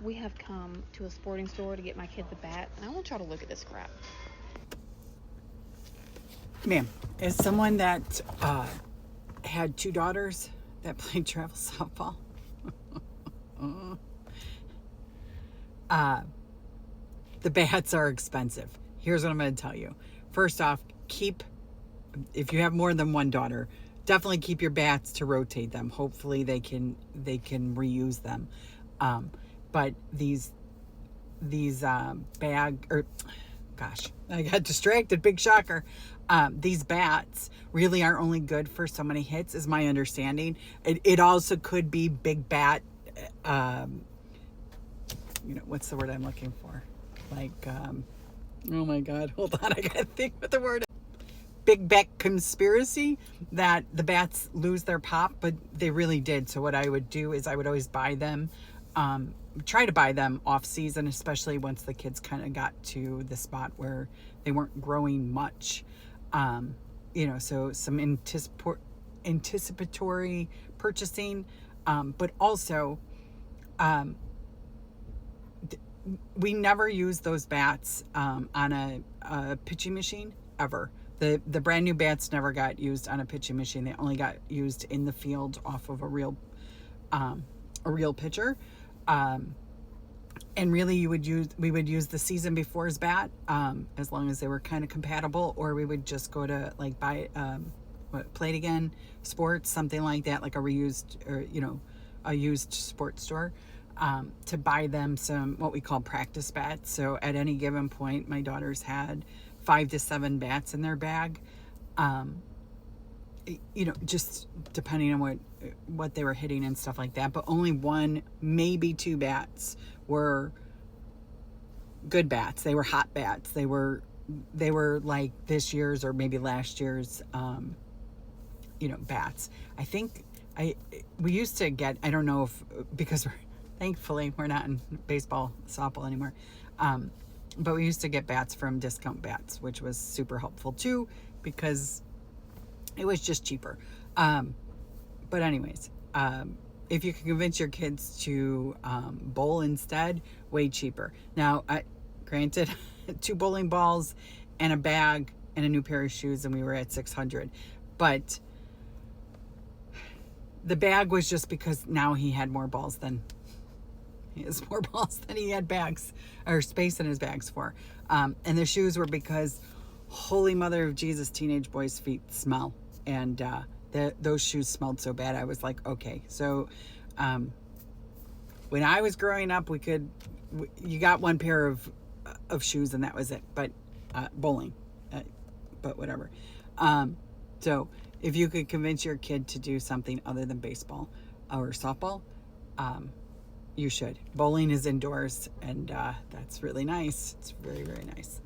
we have come to a sporting store to get my kids a bat, and I want y'all to look at this crap. Ma'am, as someone that had 2 daughters that played travel softball, the bats are expensive. Here's what I'm going to tell you. First off, if you have more than one daughter, definitely keep your bats to rotate them. Hopefully they can reuse them. But these I got distracted. Big shocker. These bats really are only good for so many hits, is my understanding. It also could be big bat. What's the word I'm looking for? Like, oh my God, hold on, I gotta think what the word is. Big bat conspiracy that the bats lose their pop, but they really did. So what I would do is I would always buy them, try to buy them off season, especially once the kids kind of got to the spot where they weren't growing much. So some anticipatory purchasing, but also, we never use those bats on a pitching machine ever. The brand new bats never got used on a pitching machine. They only got used in the field off of a real pitcher. And really we would use the season before's bat, as long as they were kind of compatible, or we would just go to like buy Play It Again Sports, something like that, like a used sports store, to buy them some what we call practice bats. So at any given point, my daughters had 5 to 7 bats in their bag, just depending on what they were hitting and stuff like that. But only 1, maybe 2 bats were good bats. They were hot bats. They were like this year's or maybe last year's bats. I think we used to get, I don't know if, because thankfully we're not in baseball, softball anymore, but we used to get bats from Discount Bats, which was super helpful too, because it was just cheaper. But anyways, if you can convince your kids to bowl instead, way cheaper. Now, granted, 2 bowling balls and a bag and a new pair of shoes, and we were at $600. But the bag was just because now he has more balls than he had bags or space in his bags for. And the shoes were because, Holy Mother of Jesus, teenage boys' feet smell. And those shoes smelled so bad. I was like, okay. So when I was growing up, you got 1 pair of shoes and that was it. But bowling, but whatever. So if you could convince your kid to do something other than baseball or softball, you should. Bowling is indoors, and that's really nice. It's very, very nice.